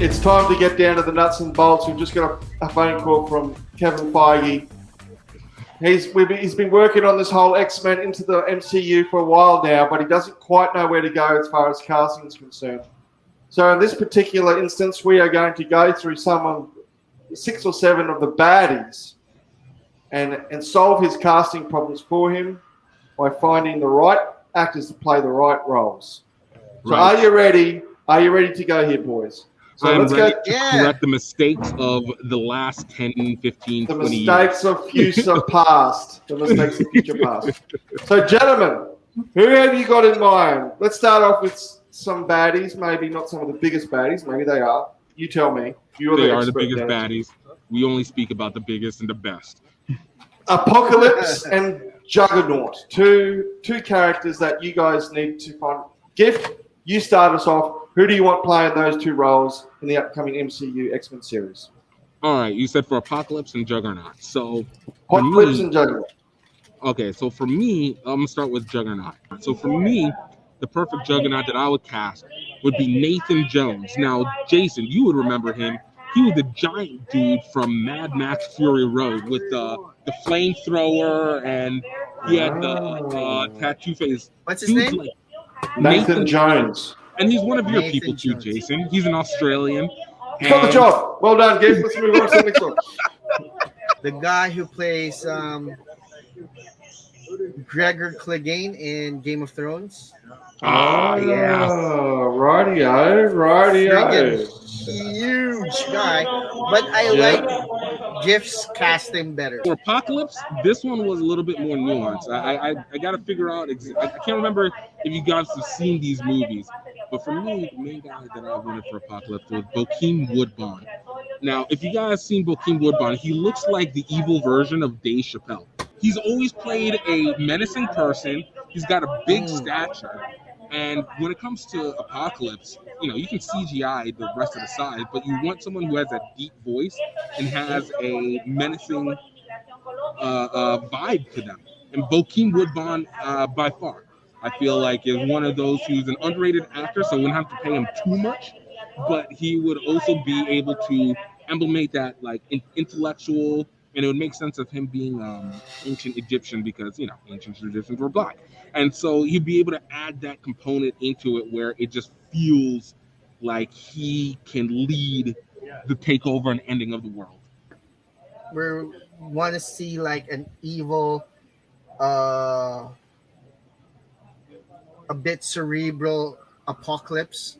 It's time to get down to the nuts and bolts. We've just got a phone call from Kevin Feige. He's been working on this whole XMEN into the MCU for a while now, but he doesn't quite know where to go as far as casting is concerned. So in this particular instance, we are going to go through 6 or 7 of the baddies and solve his casting problems for him by finding the right actors to play the right roles. So Are you ready? Are you ready to go here, boys? So I'm ready to correct the mistakes of the last 10, 15, 20 years. The mistakes of future past. The mistakes of future past. So, gentlemen, who have you got in mind? Let's start off with some baddies. Maybe not some of the biggest baddies. Maybe they are. You tell me. They are the biggest baddies. We only speak about the biggest and the best. Apocalypse and Juggernaut. Two characters that you guys need to find. Gift, you start us off. Who do you want playing those 2 roles in the upcoming MCU X-Men series? All right, you said for Apocalypse and Juggernaut. So Apocalypse and Juggernaut. Okay, so for me, I'm going to start with Juggernaut. So for me, the perfect Juggernaut that I would cast would be Nathan Jones. Now, Jason, you would remember him. He was the giant dude from Mad Max Fury Road with the flamethrower, and he had the tattoo face. What's his name? Like Nathan Jones. And he's one of your people too, Jason. He's an Australian. He's got the job. Well done, Gift. Let's move on to the next one. The guy who plays Gregor Clegane in Game of Thrones. Yeah. Rightio. Huge guy, but I like Gift's casting better. For Apocalypse, this one was a little bit more nuanced. I got to figure out. I can't remember if you guys have seen these movies, but for me, the main guy that I wanted for Apocalypse was Bokeem Woodbine. Now, if you guys seen Bokeem Woodbine, he looks like the evil version of Dave Chappelle. He's always played a menacing person. He's got a big stature. And when it comes to Apocalypse, you can CGI the rest of the side, but you want someone who has a deep voice and has a menacing vibe to them. And Bokeem Woodbine, by far, I feel like is one of those who's an underrated actor, so we wouldn't have to pay him too much, but he would also be able to emulate that intellectual, and it would make sense of him being ancient Egyptian because, ancient Egyptians were black. And so he'd be able to add that component into it where it just feels like he can lead the takeover and ending of the world. We want to see like an evil, a bit cerebral Apocalypse.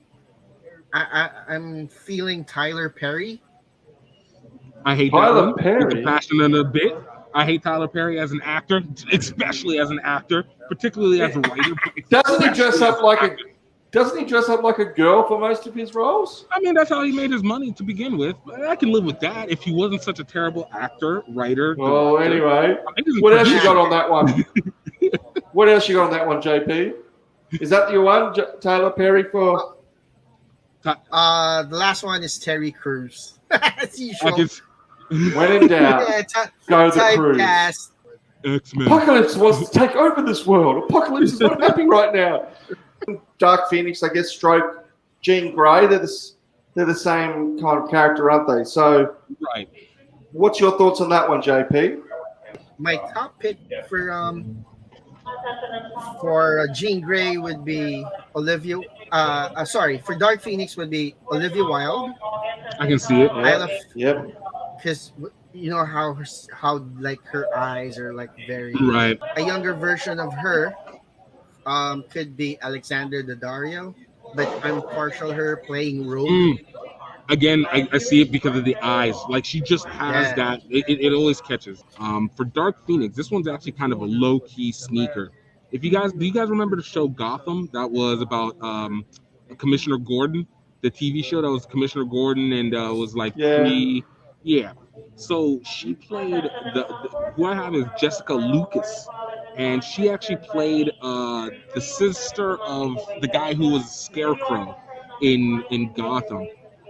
I'm feeling Tyler Perry. I hate Tyler Perry. With a passion and a bit. I hate Tyler Perry as an actor, especially as an actor, particularly as a writer. Doesn't he dress up like a girl for most of his roles? I mean, that's how he made his money to begin with. I can live with that if he wasn't such a terrible actor, writer. Well, anyway, what else you got on that one? What else you got on that one, JP? Is that your one, Tyler Perry for? The last one is Terry Crews. As usual. When in doubt, go the Crews. X-Men. Apocalypse wants to take over this world. Apocalypse is not happy right now. Dark Phoenix, I guess, stroke Jean Grey. They're the same kind of character, aren't they? So, right. What's your thoughts on that one, JP? My top pick for Jean Grey would be Olivia. For Dark Phoenix would be Olivia Wilde. I can see it. Yep. Because how like her eyes are like very right. A younger version of her could be Alexander Daddario, but I'm partial her playing Rogue. Again, I see it because of the eyes. Like she just has that. It always catches. For Dark Phoenix, this one's actually kind of a low key sneaker. Do you guys remember the show Gotham? That was about Commissioner Gordon, the TV show that was Commissioner Gordon, and was like So she played who I have is Jessica Lucas, and she actually played the sister of the guy who was Scarecrow in Gotham.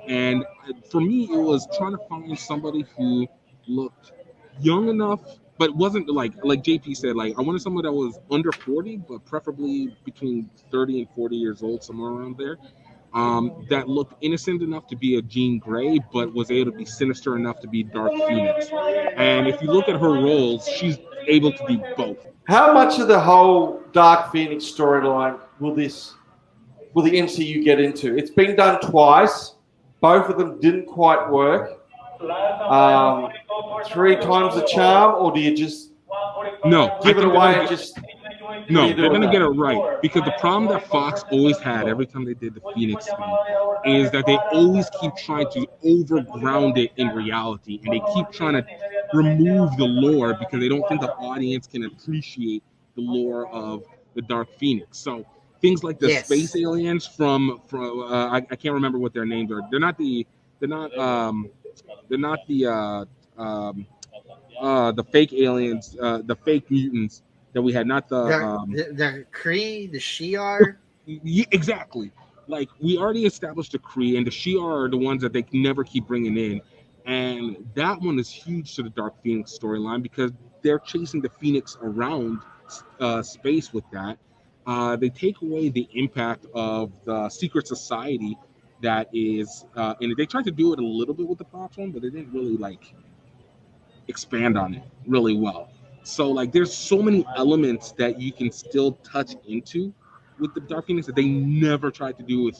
And for me, it was trying to find somebody who looked young enough, but wasn't like JP said, like I wanted someone that was under 40, but preferably between 30 and 40 years old, somewhere around there. that looked innocent enough to be a Jean Grey, but was able to be sinister enough to be Dark Phoenix. And if you look at her roles, she's able to be both. How much of the whole Dark Phoenix storyline will the MCU get into? It's been done twice. Both of them didn't quite work. 3 times the charm, or do you just give it away and just... No, they're going to get it right, because the problem that Fox always had every time they did the Phoenix thing is that they always keep trying to overground it in reality, and they keep trying to remove the lore because they don't think the audience can appreciate the lore of the Dark Phoenix. So things like the space aliens from I can't remember what their names are. They're not the fake aliens, the fake mutants that we had, not the Kree, the Shi'ar. Exactly. Like, we already established the Kree, and the Shi'ar are the ones that they never keep bringing in, and that one is huge to the Dark Phoenix storyline because they're chasing the Phoenix around space with that. They take away the impact of the secret society that is, and they tried to do it a little bit with the Fox one, but they didn't really expand on it really well. So there's so many elements that you can still touch into with the Dark Phoenix that they never tried to do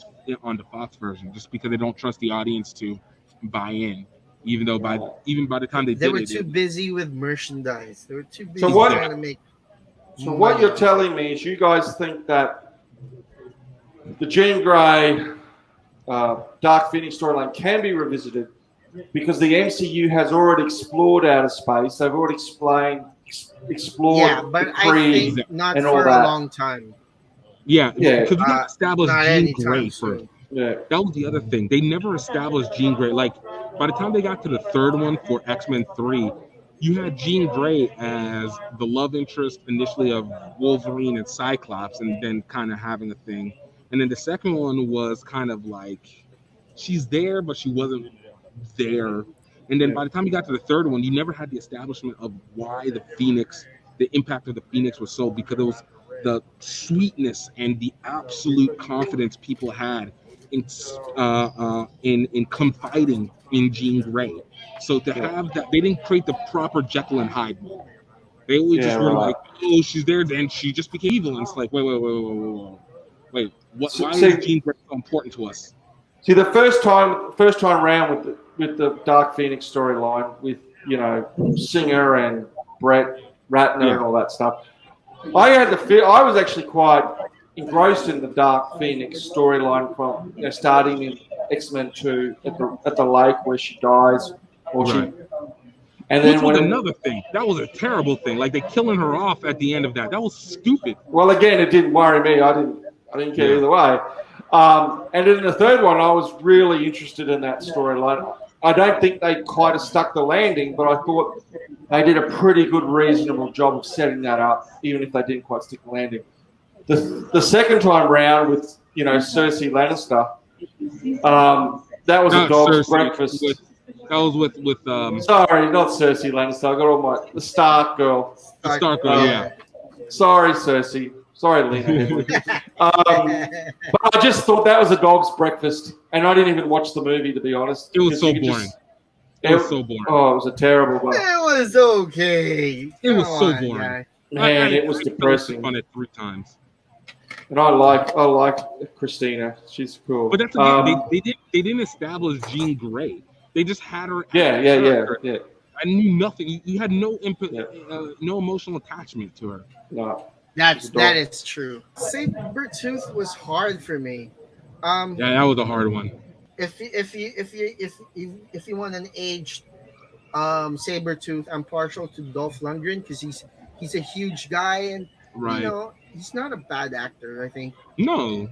on the Fox version, just because they don't trust the audience to buy in. Even though by the time they were too busy with merchandise. They were too busy trying to make. So what you're telling me is you guys think that the Jean Grey Dark Phoenix storyline can be revisited because the MCU has already explored outer space. They've already explored but the I think not and for all that. a long time. Yeah, because we got established Jean Grey first. Yeah. That was the other thing. They never established Jean Grey. By the time they got to the third one for X-Men 3, you had Jean Grey as the love interest initially of Wolverine and Cyclops, and then kind of having a thing. And then the second one was kind of she's there, but she wasn't there. And then by the time you got to the third one, you never had the establishment of why the impact of the Phoenix was so, because it was the sweetness and the absolute confidence people had in confiding in Jean Grey. So to have that, they didn't create the proper Jekyll and Hyde model. They always just were oh, she's there, then she just became evil. And it's wait. Why is Jean Grey so important to us? See, the first time round with the Dark Phoenix storyline with Singer and Brett Ratner and all that stuff, I had the feel I was actually quite engrossed in the Dark Phoenix storyline from starting in X-Men 2 at the lake where she dies, and then another thing that was a terrible thing. They killing her off at the end of that. That was stupid. Well, again, it didn't worry me. I didn't care either way. And in the third one, I was really interested in that storyline. I don't think they quite have stuck the landing, but I thought they did a pretty good, reasonable job of setting that up, even if they didn't quite stick the landing. The second time round with Cersei Lannister, that was a dog's breakfast. That was with sorry, not Cersei Lannister. I got all the Stark girl. The Stark girl, yeah. Sorry, Cersei. Sorry, Lena. But I just thought that was a dog's breakfast, and I didn't even watch the movie, to be honest. It was so boring. It was so boring. Oh, it was a terrible one. It was okay. It was so boring. Guy. Man, it was depressing. On it 3 times. And I like Christina. She's cool. But that's again, they didn't establish Jean Grey. They just had her. Yeah. I knew nothing. You had no input, no emotional attachment to her. No. That is true. Sabretooth was hard for me. Yeah, that was a hard one. If you want an aged Sabretooth, I'm partial to Dolph Lundgren because he's a huge guy and he's not a bad actor, I think. No.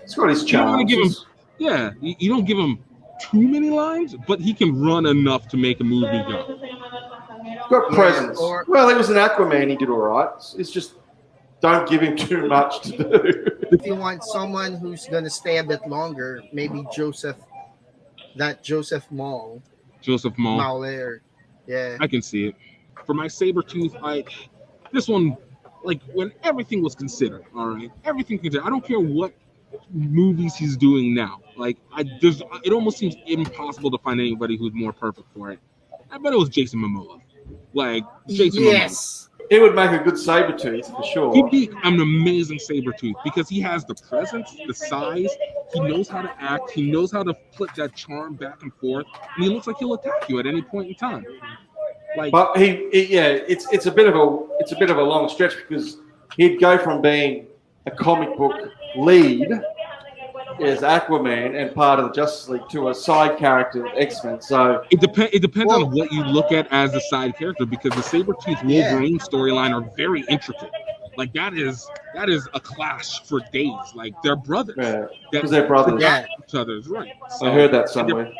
It's got his charm. You don't give him too many lines, but he can run enough to make a movie go. Got presence. Well, he was an Aquaman. He did all right. It's just don't give him too much to do. If you want someone who's going to stay a bit longer, maybe Joseph Maul. Joseph Maul. Mauler. Yeah. I can see it. For my Sabretooth, this one, when everything was considered, all right? Everything considered. I don't care what movies he's doing now. Like, it almost seems impossible to find anybody who's more perfect for it. I bet it was Jason Momoa. Like, Jason Momoa. He would make a good Sabretooth for sure. He'd be an amazing Sabretooth because he has the presence, the size, he knows how to act, he knows how to put that charm back and forth, and he looks like he'll attack you at any point in time. Like, but it's a bit of a long stretch because he'd go from being a comic book lead as Aquaman and part of the Justice League to a side character of X-Men. So it depends on what you look at as a side character, because the Sabretooth Wolverine storyline are very intricate. Like, that is a clash for days. Like, they're brothers. Yeah, because they're brothers. Yeah, each other's right. So, I heard that somewhere.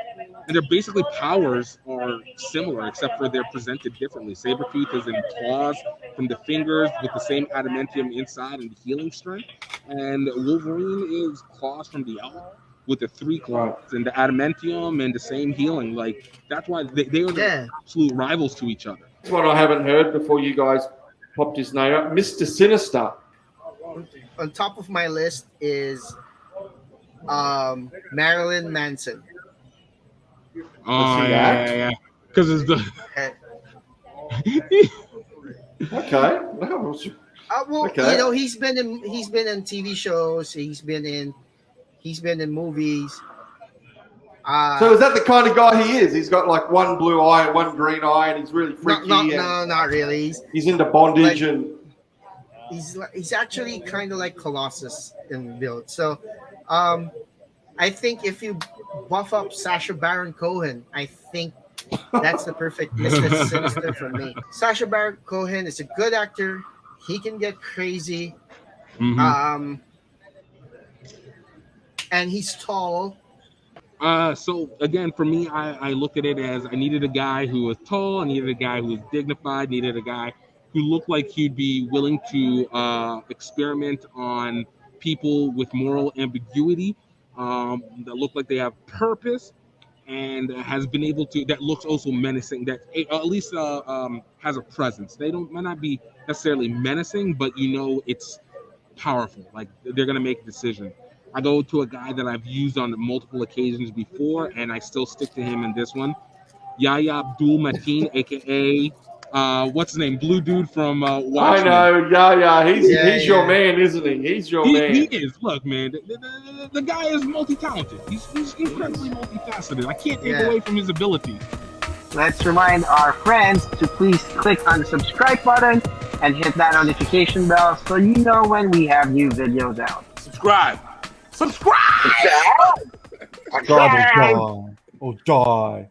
And their basically powers are similar, except for they're presented differently. Sabretooth is in claws from the fingers with the same adamantium inside and healing strength. And Wolverine is claws from the elbow with the 3 claws and the adamantium and the same healing. Like, that's why they are the absolute rivals to each other. That's what I haven't heard before you guys popped his name up. Mr. Sinister. On top of my list is Marilyn Manson. Oh, yeah. Because it's the... Okay. Well, you know, he's been in TV shows. He's been in movies. So is that the kind of guy he is? He's got like one blue eye and one green eye, and he's really freaky. No, not really. He's into bondage and. He's actually kind of like Colossus in build. So, I think if you buff up Sacha Baron Cohen, I think that's the perfect Mr. Sinister for me. Sacha Baron Cohen is a good actor. He can get crazy. Mm-hmm. And he's tall. So again, for me, I look at it as I needed a guy who was tall, I needed a guy who was dignified, needed a guy who looked like he'd be willing to experiment on people with moral ambiguity, that look like they have purpose, and has been able to, that looks also menacing, that at least has a presence. They might not be necessarily menacing, but you know it's powerful. Like, they're going to make a decision. I go to a guy that I've used on multiple occasions before, and I still stick to him in this one. Yahya Abdul-Mateen, a.k.a. What's his name? Blue dude from Watchmen. I know, yeah. He's your man, isn't he? He's your man. He is. Look, man, the guy is multi-talented. He's incredibly multifaceted. I can't take away from his abilities. Let's remind our friends to please click on the subscribe button and hit that notification bell so you know when we have new videos out. Subscribe! Die. Oh, die.